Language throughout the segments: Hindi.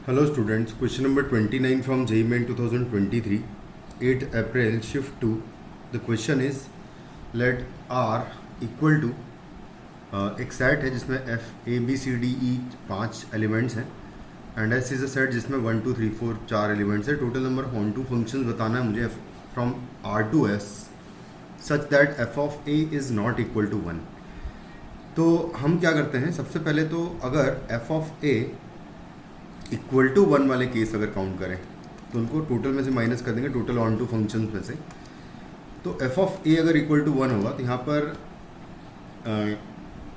Hello students, question number 29 from JEE Main 2023, 8 April, shift 2. The question is, let R equal to एक सेट है जिसमें F A B C D E 5 elements हैं and S is a set जिसमें 1 2 3 4 4 एलिमेंट्स है. Total number of onto functions बताना है मुझे from R to S such that F of A is not equal to 1. तो हम क्या करते हैं, सबसे पहले तो अगर F of A equal to 1 वाले केस अगर काउंट करें तो उनको टोटल में से माइनस कर देंगे, टोटल ऑन टू फंक्शंस में से. तो एफ ऑफ ए अगर इक्वल टू 1 होगा तो यहाँ पर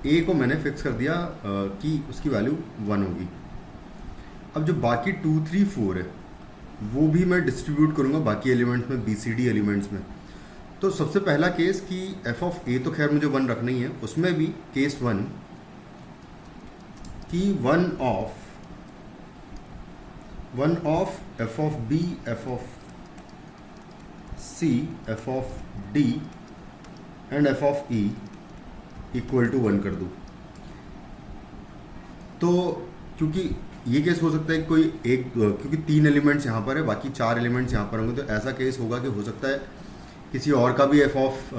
ए को मैंने फिक्स कर दिया कि उसकी वैल्यू 1 होगी. अब जो बाकी 2 3 4 है वो भी मैं डिस्ट्रीब्यूट करूँगा बाकी एलिमेंट्स में, बी सी डी एलिमेंट्स में. तो सबसे पहला केस कि एफ ऑफ ए तो खैर मुझे 1 रखना ही है, उसमें भी केस 1 कि 1 of F of B, F of C, F of D and F of E equal to 1 कर दूँ. तो क्योंकि ये केस हो सकता है कोई एक, क्योंकि 3 एलिमेंट्स यहाँ पर है, बाकी 4 एलिमेंट्स यहाँ पर होंगे, तो ऐसा केस होगा कि हो सकता है किसी और का भी एफ ऑफ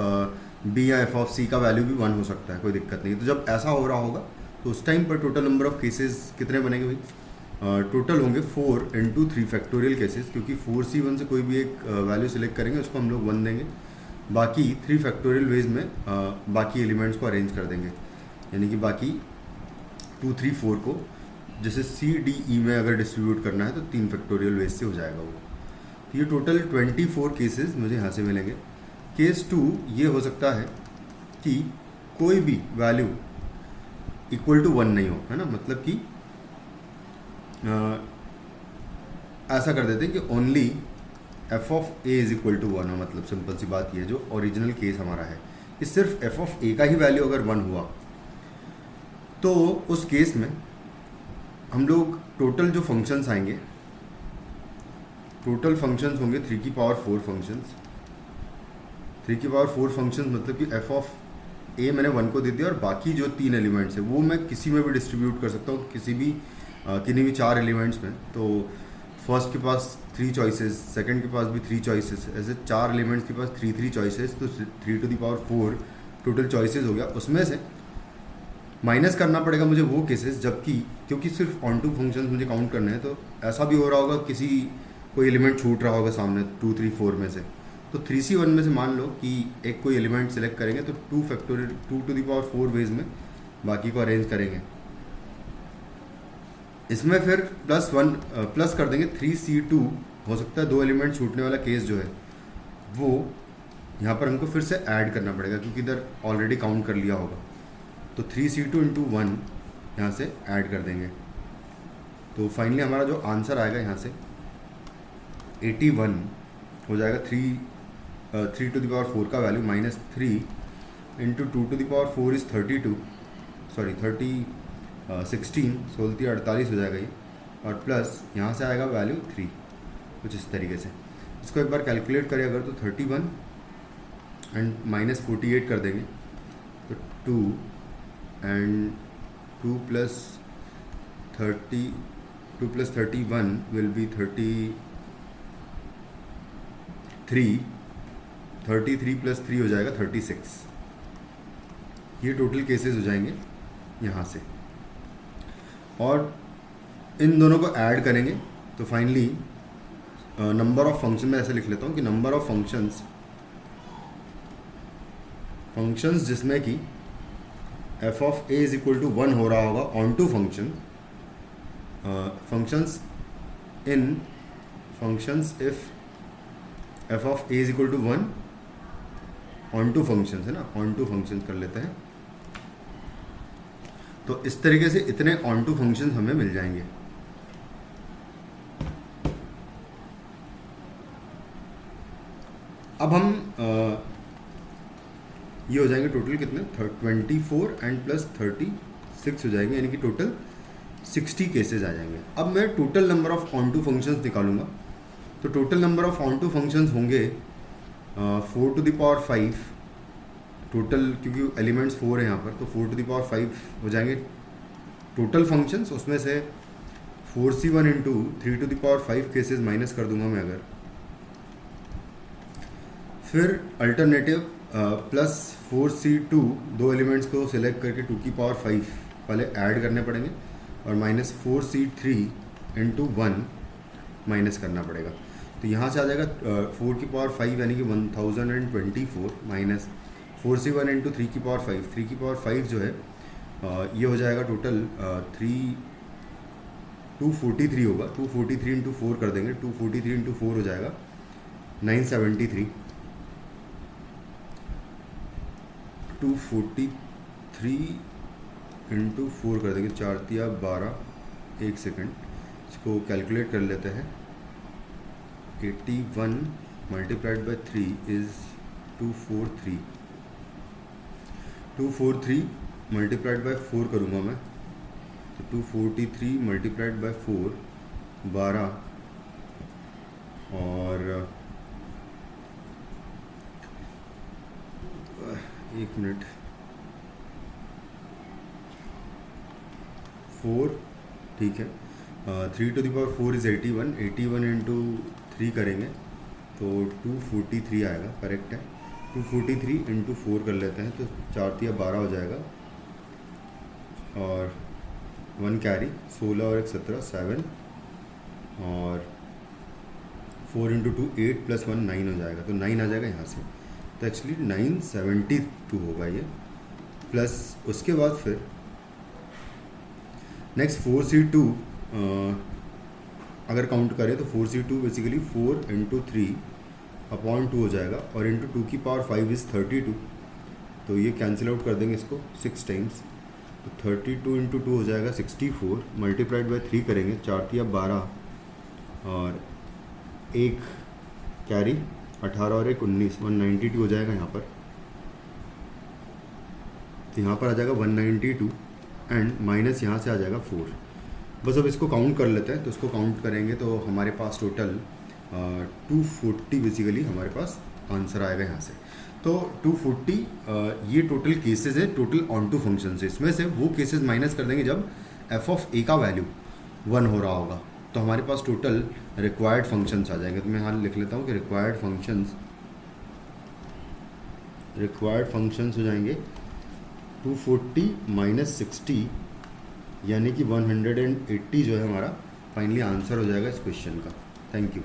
बी या एफ ऑफ सी का वैल्यू भी 1 हो सकता है, कोई दिक्कत नहीं. तो जब ऐसा हो रहा होगा तो उस टाइम पर टोटल नंबर ऑफ केसेस कितने बनेंगे भाई? टोटल होंगे 4 इंटू 3 फैक्टोरियल केसेस, क्योंकि 4C1 से कोई भी एक वैल्यू सिलेक्ट करेंगे उसको हम लोग 1 देंगे, बाकी 3 फैक्टोरियल वेज में बाकी एलिमेंट्स को अरेंज कर देंगे. यानी कि बाकी 2 3 4 को जैसे सी डी ई में अगर डिस्ट्रीब्यूट करना है तो 3 फैक्टोरियल वेज से हो जाएगा वो. तो ये टोटल 24 केसेस मुझे यहाँ से मिलेंगे. केस 2 ये हो सकता है कि कोई भी वैल्यू इक्वल टू 1 नहीं हो, है ना, मतलब कि ऐसा कर देते हैं कि only F of A is equal to 1 हो. मतलब सिंपल सी बात ये है, जो ओरिजिनल केस हमारा है कि सिर्फ एफ ऑफ ए का ही वैल्यू अगर 1 हुआ तो उस केस में हम लोग टोटल जो फंक्शंस आएंगे, टोटल फंक्शंस होंगे 3 की पावर 4 फंक्शंस. 3 की पावर 4 फंक्शंस मतलब कि एफ ऑफ ए मैंने 1 को दे दिया और बाकी जो 3 एलिमेंट्स है वो मैं किसी में भी डिस्ट्रीब्यूट कर सकता हूँ, किसी भी किन्हीं भी 4 एलिमेंट्स में. तो फर्स्ट के पास 3 चॉइसेस, सेकंड के पास भी 3 चॉइसेस, ऐसे 4 एलिमेंट्स के पास 3 3 चॉइसेस, तो 3 to the power 4 total choices हो गया. उसमें से माइनस करना पड़ेगा मुझे वो केसेस जबकि, क्योंकि सिर्फ ऑन टू फंक्शंस मुझे काउंट करने हैं, तो ऐसा भी हो रहा होगा किसी कोई एलिमेंट छूट रहा होगा सामने 2 3 4 में से. तो 3C1 में से मान लो कि एक कोई एलिमेंट सेलेक्ट करेंगे तो 2 factorial 2 to the power 4 ways में बाकी को अरेंज करेंगे. इसमें फिर प्लस कर देंगे 3C2. हो सकता है 2 एलिमेंट छूटने वाला केस जो है वो यहाँ पर हमको फिर से ऐड करना पड़ेगा क्योंकि इधर ऑलरेडी काउंट कर लिया होगा. तो 3C2 इंटू 1 यहाँ से ऐड कर देंगे. तो फाइनली हमारा जो आंसर आएगा यहाँ से 81 हो जाएगा. 3 टू द पावर 4 का value minus 3 into 2 to the power 4 is 32, sorry 16 48 हो जाएगा ये, और प्लस यहाँ से आएगा वैल्यू 3, कुछ इस तरीके से. इसको एक बार कैलकुलेट करें अगर तो 31 एंड माइनस 48 कर देंगे तो 2 and 2 plus 31 will be 33 plus 3 हो जाएगा 36. ये टोटल केसेस हो जाएंगे यहाँ से, और इन दोनों को ऐड करेंगे तो फाइनली नंबर ऑफ फंक्शन में ऐसे लिख लेता हूँ कि नंबर ऑफ फंक्शंस जिसमें कि F of A is equal to 1 हो रहा होगा onto functions if F of A is equal to 1 onto functions, है ना, ऑन टू फंक्शंस कर लेते हैं. तो इस तरीके से इतने ऑन टू फंक्शंस हमें मिल जाएंगे. अब हम ये हो जाएंगे टोटल कितने 24 एंड प्लस 36 हो जाएंगे, यानी कि टोटल 60 केसेस आ जाएंगे. अब मैं total number of onto functions निकालूंगा. तो total number of onto functions होंगे 4 टू द पावर 5 टोटल, क्योंकि एलिमेंट्स 4 है यहाँ पर, तो 4 टू द पावर 5 हो जाएंगे टोटल फंक्शंस. उसमें से 4c1 इंटू 3⁵ केसेस माइनस कर दूंगा मैं अगर, फिर अल्टरनेटिव प्लस 4c2 दो एलिमेंट्स को सिलेक्ट करके 2⁵ वाले ऐड करने पड़ेंगे, और माइनस 4c3 इंटू 1 माइनस करना पड़ेगा। तो यहाँ से आ जाएगा 4⁵ यानी कि 1024 माइनस 4c1 इंटू 3⁵ जो है ये हो जाएगा टोटल 243 होगा। 243 इंटू 4 कर देंगे, 243 इंटू 4 हो जाएगा 973। 243 इंटू 4 कर देंगे, 4 तिया 12, 1 सेकेंड, इसको कैलकुलेट कर लेते हैं। 81 multiplied by 3 is 243। 243 multiplied by 4 करूँगा मैं, तो 243 मल्टीप्लाइड बाई 4 12, और 1 मिनट, 4, ठीक है। 3⁴ इज़ 81, 81 इंटू 3 करेंगे तो 243 आएगा, करेक्ट है। 243 इंटू 4 कर लेते हैं, तो 4 तिया 12 हो जाएगा, और 1 कैरी, 16 और 1 17, 7, और 4 इंटू 2 8 प्लस 1 9 हो जाएगा, तो 9 आ जाएगा यहाँ से। तो एक्चुअली 972 होगा ये। प्लस उसके बाद फिर नेक्स्ट 4c2 अगर काउंट करें तो 4c2 बेसिकली 4 इंटू 3/2 हो जाएगा, और इंटू 2⁵ इज़ 32, तो ये कैंसिल आउट कर देंगे इसको 6 टाइम्स, तो 32 इंटू 2 हो जाएगा 64, मल्टीप्लाइड बाई 3 करेंगे, 4 तिया 12, और 1 कैरी, 18 और 1 19, 192 हो जाएगा यहाँ पर। तो यहाँ पर आ जाएगा 192, एंड माइनस यहाँ से आ जाएगा 4। बस अब इसको काउंट कर लेते हैं, तो इसको काउंट करेंगे तो हमारे पास टोटल 240 बेसिकली हमारे पास आंसर आएगा यहाँ से। तो 240 ये टोटल केसेस है, टोटल ऑन टू फंक्शन से। इसमें से वो केसेस माइनस कर देंगे जब एफ ऑफ ए का वैल्यू 1 हो रहा होगा, तो हमारे पास टोटल रिक्वायर्ड फंक्शंस आ जाएंगे। तो मैं यहाँ लिख लेता हूँ कि रिक्वायर्ड फंक्शंस हो जाएंगे 240 माइनस 60, यानी कि 180 जो है हमारा फाइनली आंसर हो जाएगा इस क्वेश्चन का। Thank you.